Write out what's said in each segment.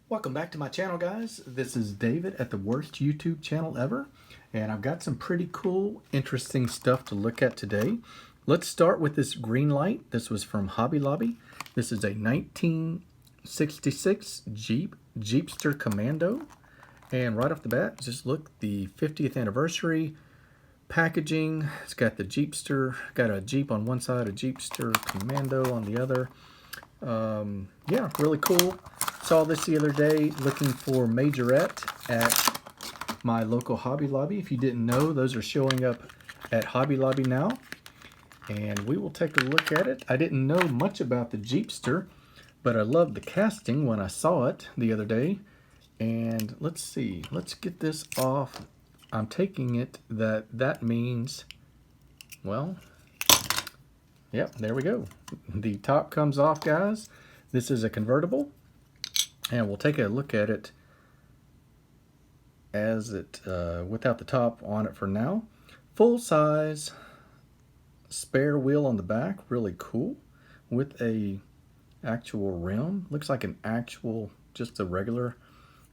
Welcome back to my channel, guys. This is David at the worst YouTube channel ever, and I've got some pretty cool, interesting stuff to look at today. Let's start with this green light. This was from Hobby Lobby. This is a 1966 Jeepster Commando, and right off the bat, just look, the 50th anniversary packaging. It's got the Jeepster, got a Jeep on one side, a Jeepster Commando on the other. Yeah, really cool. Saw this the other day looking for Majorette at my local Hobby Lobby. If you didn't know, those are showing up at Hobby Lobby now. And we will take a look at it. I didn't know much about the Jeepster, but I loved the casting when I saw it the other day. And let's see, let's get this off. I'm taking it that means, well, yep, there we go. The top comes off, guys. This is a convertible, and we'll take a look at it as it without the top on it for now. Full size spare wheel on the back, really cool, with a actual rim. Looks like an actual, just a regular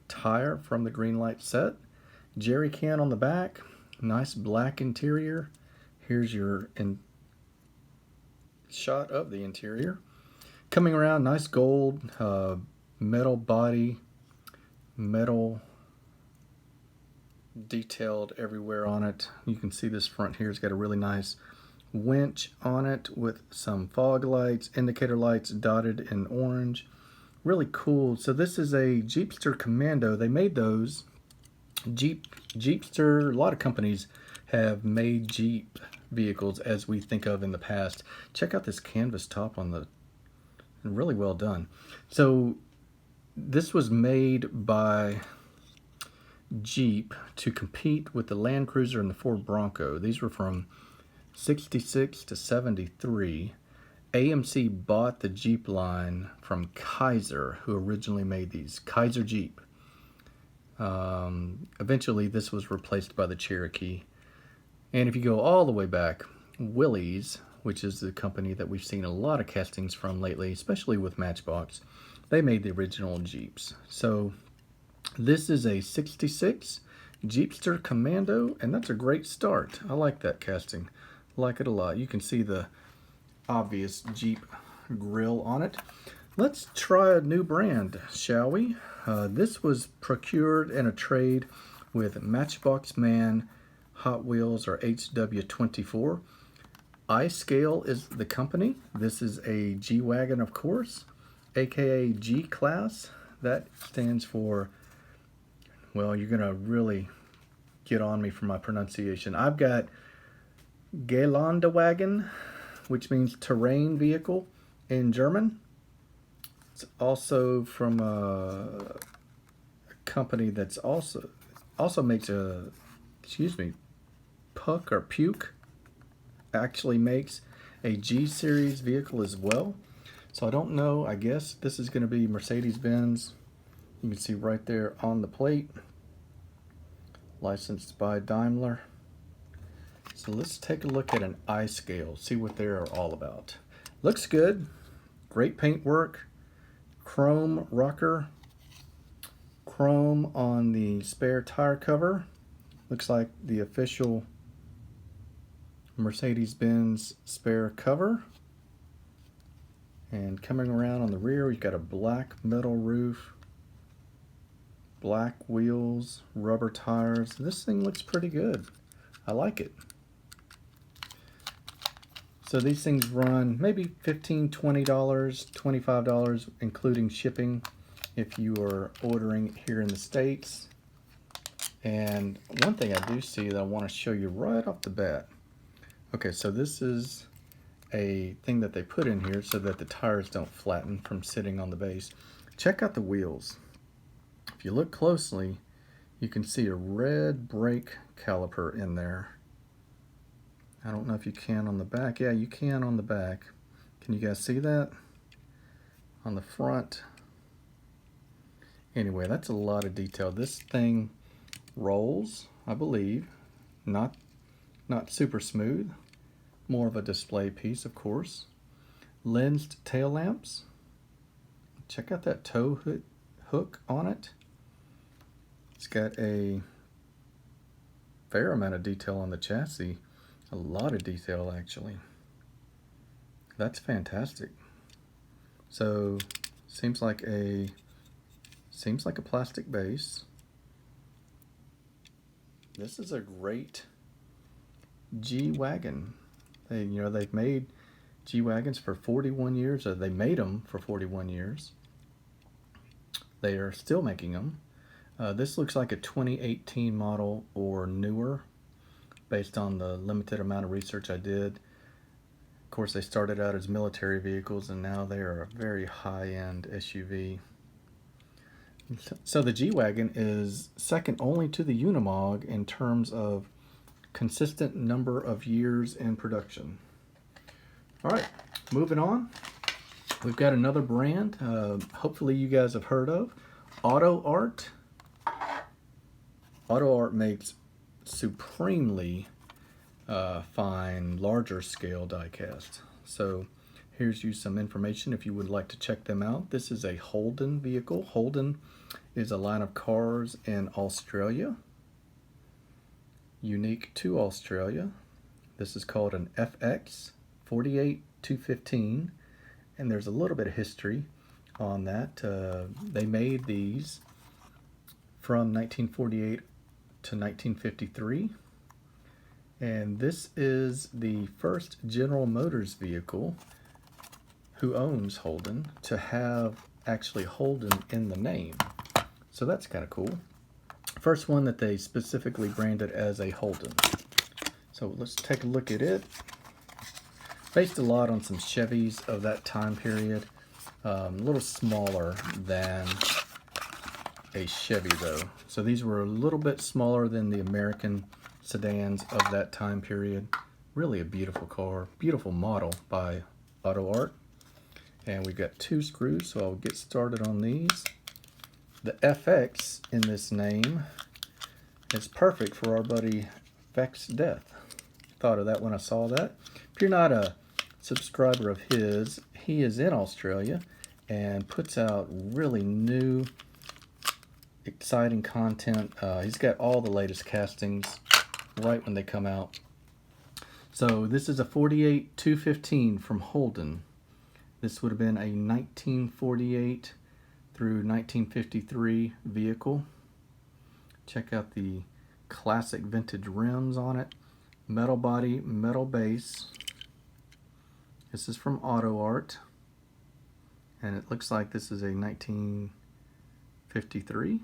tire from the green light set. Jerry can on the back, nice black interior. Here's your shot of the interior. Coming around, nice gold, metal body, metal detailed everywhere on it. You can see this front here. It's got a really nice winch on it with some fog lights, indicator lights dotted in orange. Really cool. So this is a Jeepster Commando. They made those. Jeepster, a lot of companies have made Jeep vehicles as we think of in the past. Check out this canvas top on the, really well done. So this was made by Jeep to compete with the Land Cruiser and the Ford Bronco. These were from 66 to 73. AMC bought the Jeep line from Kaiser, who originally made these. Kaiser Jeep. Eventually this was replaced by the Cherokee. And if you go all the way back, Willys, which is the company that we've seen a lot of castings from lately, especially with Matchbox, they made the original Jeeps. So this is a 66 Jeepster Commando, and that's a great start. I like that casting. I like it a lot. You can see the obvious Jeep grill on it. Let's try a new brand, shall we? This was procured in a trade with Matchbox Man, Hot Wheels, or HW24. iScale is the company. This is a G-Wagon, of course, aka G-Class. That stands for, well, you're gonna really get on me for my pronunciation. I've got Geländewagen, which means terrain vehicle in German. It's also from a company that's also makes a, Puck or Puke actually makes a G series vehicle as well. So I don't know, I guess this is going to be Mercedes-Benz. You can see right there on the plate, licensed by Daimler. So let's take a look at an iScale, see what they're all about. Looks good, great paint work, chrome rocker, chrome on the spare tire cover. Looks like the official Mercedes-Benz spare cover. And coming around on the rear, you've got a black metal roof, black wheels, rubber tires. This thing looks pretty good. I like it. So these things run maybe $15, $20, $25, including shipping if you are ordering here in the States. And one thing I do see that I want to show you right off the bat. Okay, so this is a thing that they put in here so that the tires don't flatten from sitting on the base. Check out the wheels. If you look closely, you can see a red brake caliper in there. I don't know if you can on the back. Yeah, you can on the back. Can you guys see that? On the front. Anyway, that's a lot of detail. This thing rolls, I believe. Not super smooth. More of a display piece, of course. Lensed tail lamps. Check out that tow hook on it. It's got a fair amount of detail on the chassis. A lot of detail, actually. That's fantastic. So, seems like a plastic base. This is a great G-Wagon. They've made G-Wagons for 41 years, or they made them for 41 years. They are still making them. This looks like a 2018 model or newer, based on the limited amount of research I did. Of course, they started out as military vehicles, and now they are a very high-end SUV. So the G-Wagon is second only to the Unimog in terms of consistent number of years in production. All right, moving on. We've got another brand, hopefully you guys have heard of, AutoArt. AutoArt makes supremely fine, larger scale diecast. So here's you some information if you would like to check them out. This is a Holden vehicle. Holden is a line of cars in Australia, unique to Australia. This is called an FX 48215, and there's a little bit of history on that. They made these from 1948 to 1953, and this is the first General Motors vehicle, who owns Holden, to have actually Holden in the name. So that's kind of cool. First one that they specifically branded as a Holden. So let's take a look at it. Based a lot on some Chevys of that time period. A little smaller than a Chevy though. So these were a little bit smaller than the American sedans of that time period. Really a beautiful car, beautiful model by AutoArt. And we've got 2 screws, so I'll get started on these. The FX in this name is perfect for our buddy Vex Death. Thought of that when I saw that. If you're not a subscriber of his, he is in Australia and puts out really new, exciting content. He's got all the latest castings right when they come out. So this is a 48215 from Holden. This would have been a 1948 through 1953 vehicle. Check out the classic vintage rims on it. Metal body, metal base. This is from AutoArt, and it looks like this is a 1953,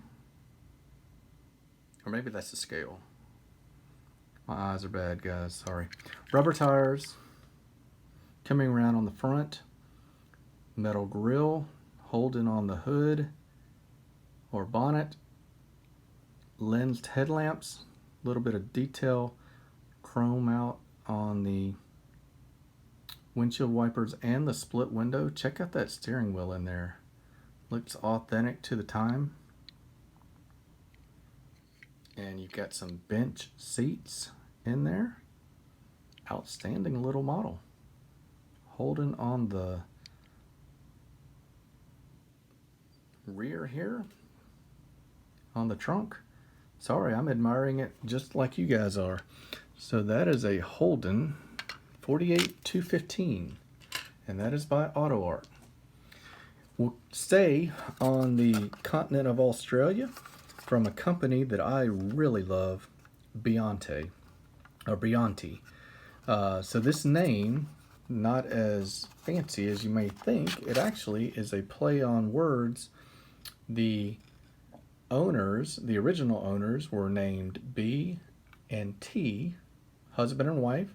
or maybe that's the scale. My eyes are bad, guys, sorry. Rubber tires coming around on the front, metal grille, Holden on the hood or bonnet, lensed headlamps, a little bit of detail, chrome out on the windshield wipers and the split window. Check out that steering wheel in there. Looks authentic to the time. And you've got some bench seats in there. Outstanding little model. Holden on the rear here, on the trunk. Sorry, I'm admiring it just like you guys are. So that is a Holden 48215, and that is by AutoArt. We'll stay on the continent of Australia from a company that I really love, Biante, or Biante. So this name, not as fancy as you may think, it actually is a play on words. The owners, the original owners, were named B and T, husband and wife,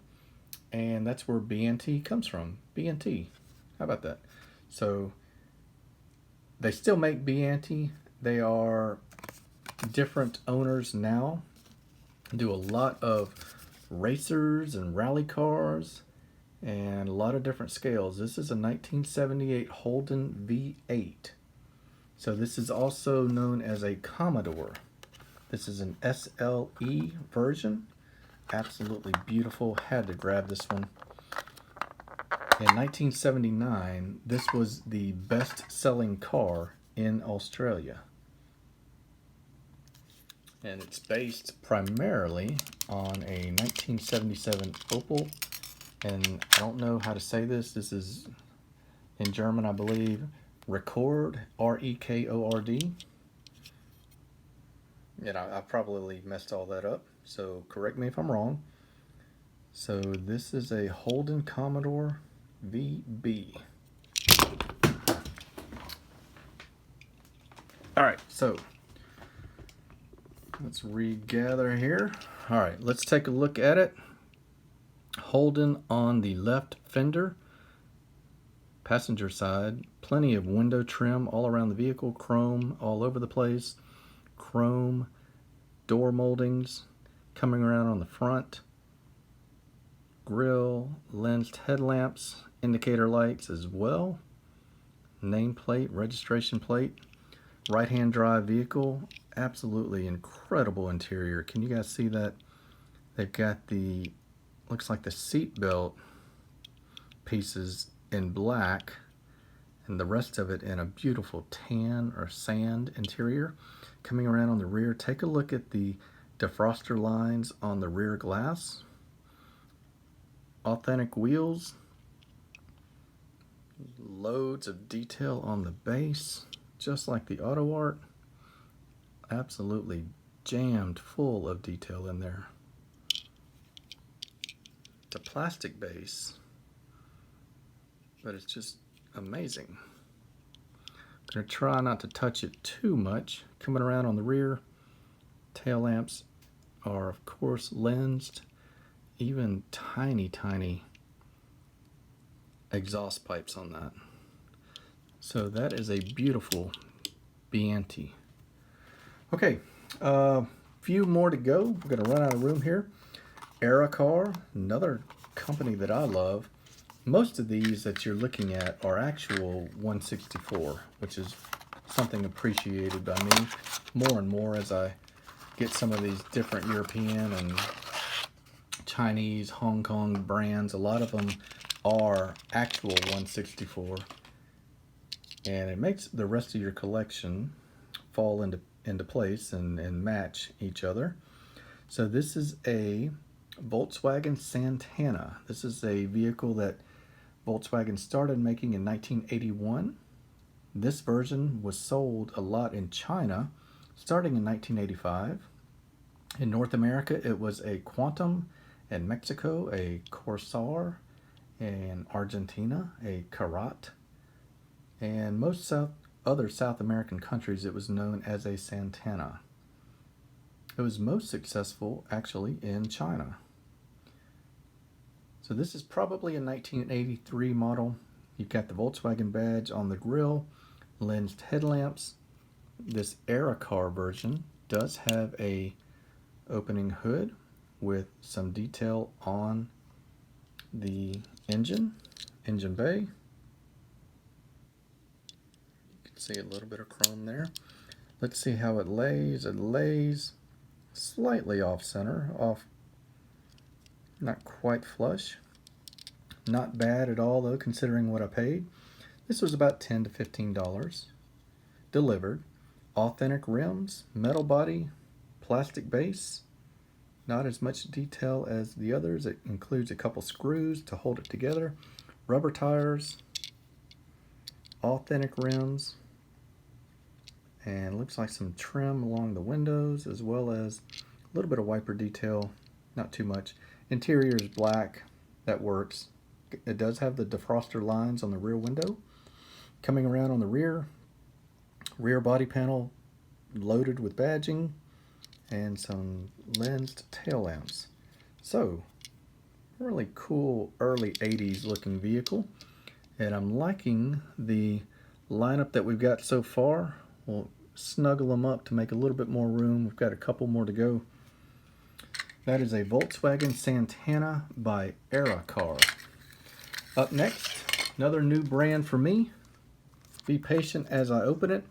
and that's where Biante comes from. Biante. How about that? So they still make Biante. They are different owners now. Do a lot of racers and rally cars and a lot of different scales. This is a 1978 Holden V8. So this is also known as a Commodore. This is an SLE version. Absolutely beautiful. Had to grab this one. In 1979, this was the best-selling car in Australia. And it's based primarily on a 1977 Opel. And I don't know how to say this. This is in German, I believe. Record, R-E-K-O-R-D. And I probably messed all that up, so correct me if I'm wrong. So this is a Holden Commodore VB. Alright, so let's regather here. Alright, let's take a look at it. Holden on the left fender, passenger side, plenty of window trim all around the vehicle, chrome all over the place, chrome door moldings coming around on the front, grille, lensed headlamps, indicator lights as well, nameplate, registration plate, right hand drive vehicle, absolutely incredible interior. Can you guys see that? They've got the, looks like the seat belt pieces in black and the rest of it in a beautiful tan or sand interior. Coming around on the rear, take a look at the defroster lines on the rear glass. Authentic wheels. Loads of detail on the base, just like the AutoArt. Absolutely jammed full of detail in there. It's a plastic base, but it's just amazing. I'm going to try not to touch it too much. Coming around on the rear, tail lamps are of course lensed, even tiny exhaust pipes on that. So that is a beautiful Biante. Okay, few more to go. We're going to run out of room here. Car, another company that I love. Most of these that you're looking at are actual 164, which is something appreciated by me more and more as I get some of these different European and Chinese, Hong Kong brands. A lot of them are actual 164, and it makes the rest of your collection fall into place and match each other. So this is a Volkswagen Santana. This is a vehicle that Volkswagen started making in 1981. This version was sold a lot in China starting in 1985. In North America, it was a Quantum. In Mexico, a Corsair. In Argentina, a Karat. And most other South American countries, it was known as a Santana. It was most successful actually in China. So this is probably a 1983 model. You've got the Volkswagen badge on the grille, lensed headlamps. This Car version does have a opening hood with some detail on the engine bay. You can see a little bit of chrome there. Let's see how it lays. It lays slightly off center, not quite flush. Not bad at all though, considering what I paid. This was about $10 to $15 delivered. Authentic rims, metal body, plastic base. Not as much detail as the others. It includes a couple screws to hold it together. Rubber tires, authentic rims, and looks like some trim along the windows, as well as a little bit of wiper detail, not too much. Interior is black, that works. It does have the defroster lines on the rear window. Coming around on the rear body panel loaded with badging and some lensed tail lamps. So, really cool early 80s looking vehicle, and I'm liking the lineup that we've got so far. We'll snuggle them up to make a little bit more room. We've got a couple more to go. That is a Volkswagen Santana by Car. Up next, another new brand for me. Be patient as I open it.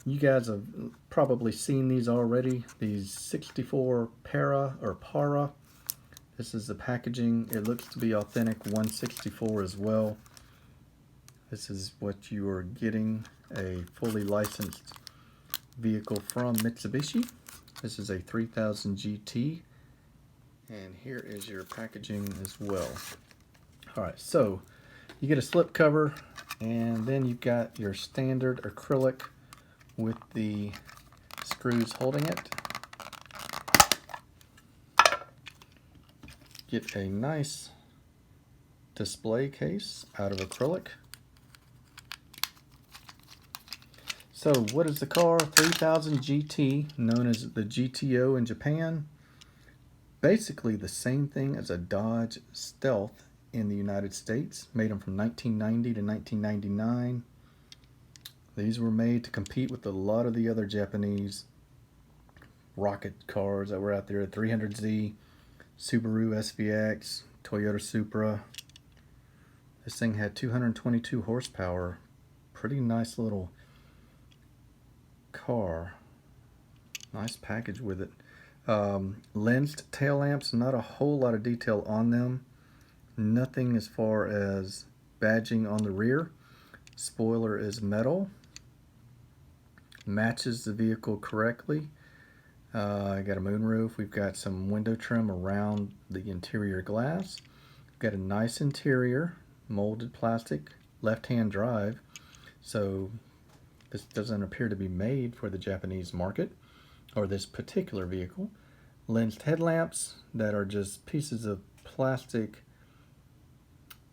You guys have probably seen these already. These 64 Para. This is the packaging. It looks to be authentic 164 as well. This is what you are getting, a fully licensed vehicle from Mitsubishi. This is a 3000 GT, and here is your packaging as well. Alright, so you get a slip cover, and then you've got your standard acrylic with the screws holding it. Get a nice display case out of acrylic. So what is the car? 3000 GT, known as the GTO in Japan. Basically the same thing as a Dodge Stealth in the United States. Made them from 1990 to 1999. These were made to compete with a lot of the other Japanese rocket cars that were out there. 300Z, Subaru SVX, Toyota Supra. This thing had 222 horsepower. Pretty nice little car. Nice package with it. Lensed tail lamps, not a whole lot of detail on them. Nothing as far as badging on the rear. Spoiler is metal. Matches the vehicle correctly. I got a moonroof. We've got some window trim around the interior glass. We've got a nice interior, molded plastic, left-hand drive. So this doesn't appear to be made for the Japanese market, or this particular vehicle. Lensed headlamps that are just pieces of plastic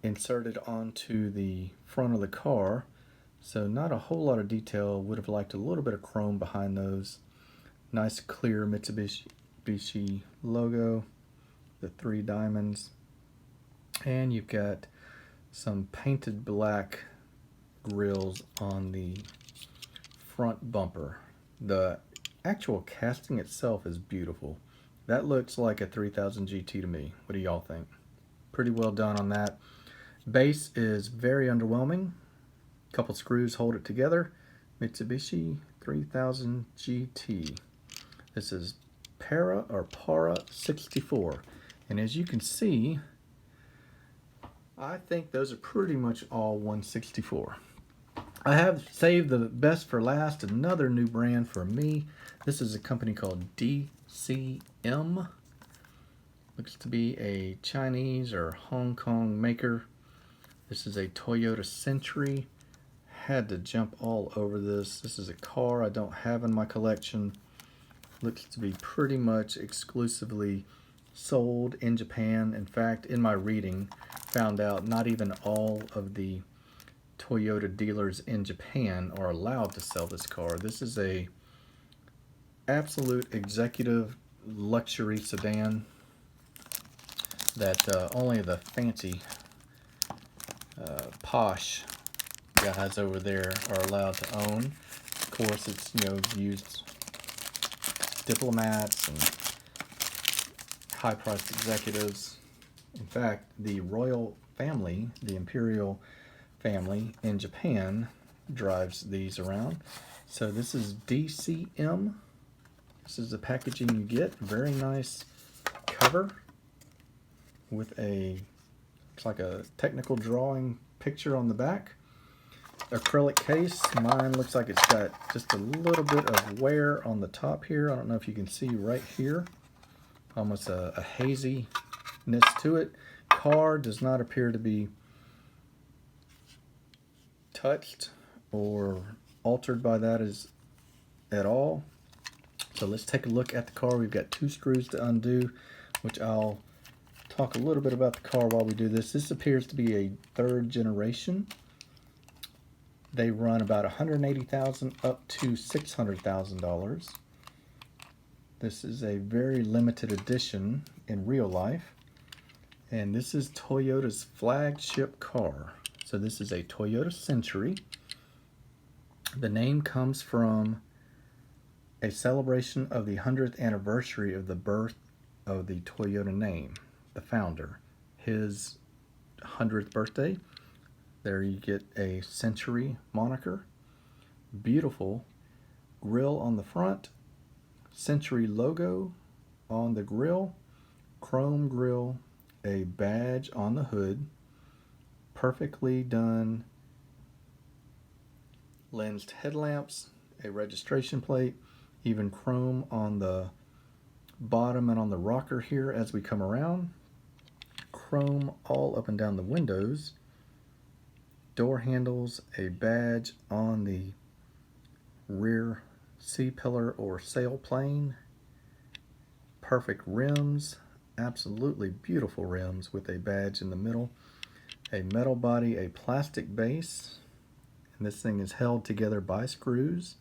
inserted onto the front of the car. So not a whole lot of detail. Would have liked a little bit of chrome behind those. Nice clear Mitsubishi logo, the 3 diamonds. And you've got some painted black grills on the front bumper. The actual casting itself is beautiful. That looks like a 3000 GT to me. What do y'all think? Pretty well done on that. Base is very underwhelming. Couple screws hold it together. Mitsubishi 3000 GT. This is Para 64. And as you can see, I think those are pretty much all 164. I have saved the best for last, another new brand for me. This is a company called DCM. Looks to be a Chinese or Hong Kong maker. This is a Toyota Century. Had to jump all over this. This is a car I don't have in my collection. Looks to be pretty much exclusively sold in Japan. In fact, in my reading, found out not even all of the Toyota dealers in Japan are allowed to sell this car. This is a absolute executive luxury sedan that only the fancy posh guys over there are allowed to own. Of course, it's, you know, used diplomats and high-priced executives. In fact, the royal family, the imperial family in Japan, drives these around. So this is DCM. This is the packaging you get. Very nice cover with a, looks like a technical drawing picture on the back. Acrylic case. Mine looks like it's got just a little bit of wear on the top here. I don't know if you can see right here. Almost a haziness to it. Car does not appear to be touched or altered by that at all. So let's take a look at the car. We've got 2 screws to undo, which I'll talk a little bit about the car while we do this. This appears to be a 3rd generation. They run about $180,000 up to $600,000. This is a very limited edition in real life. And this is Toyota's flagship car. So this is a Toyota Century. The name comes from a celebration of the 100th anniversary of the birth of the Toyota name, the founder. His 100th birthday. There you get a Century moniker. Beautiful grille on the front. Century logo on the grille. Chrome grille. A badge on the hood. Perfectly done lensed headlamps, a registration plate, even chrome on the bottom and on the rocker here as we come around, chrome all up and down the windows, door handles, a badge on the rear C-pillar or sail plane, perfect rims, absolutely beautiful rims with a badge in the middle, a metal body, a plastic base, and this thing is held together by screws.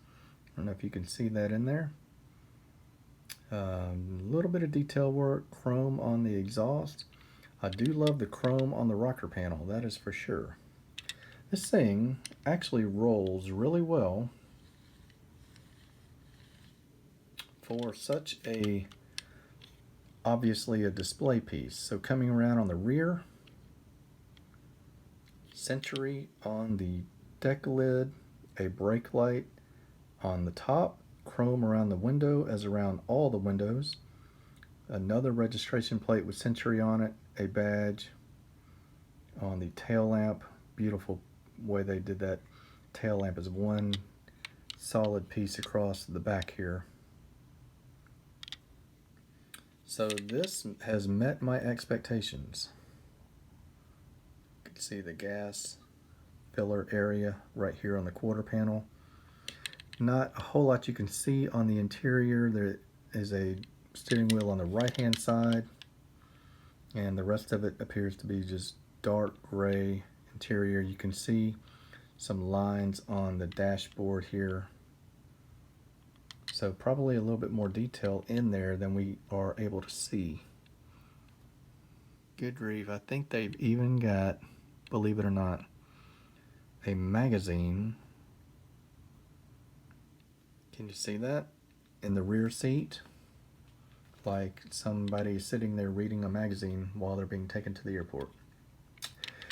I don't know if you can see that in there. A little bit of detail work, chrome on the exhaust. I do love the chrome on the rocker panel, that is for sure. This thing actually rolls really well for such a, obviously a display piece. So coming around on the rear, Century on the deck lid, a brake light on the top, chrome around the window as around all the windows, another registration plate with Century on it, a badge on the tail lamp. Beautiful way they did that. Tail lamp is one solid piece across the back here. So this has met my expectations. You can see the gas filler area right here on the quarter panel. Not a whole lot you can see on the interior. There is a steering wheel on the right hand side, and the rest of it appears to be just dark gray interior. You can see some lines on the dashboard here, so probably a little bit more detail in there than we are able to see. Good grief, I think they've even got, believe it or not, a magazine. Can you see that? In the rear seat, like somebody sitting there reading a magazine while they're being taken to the airport.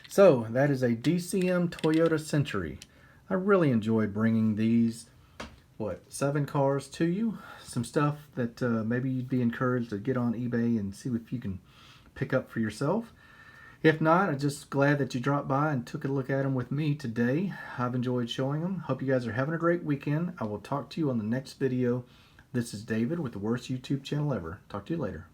So that is a DCM Toyota Century. I really enjoy bringing these, 7 cars to you. Some stuff that maybe you'd be encouraged to get on eBay and see if you can pick up for yourself. If not, I'm just glad that you dropped by and took a look at them with me today. I've enjoyed showing them. Hope you guys are having a great weekend. I will talk to you on the next video. This is David with the worst YouTube channel ever. Talk to you later.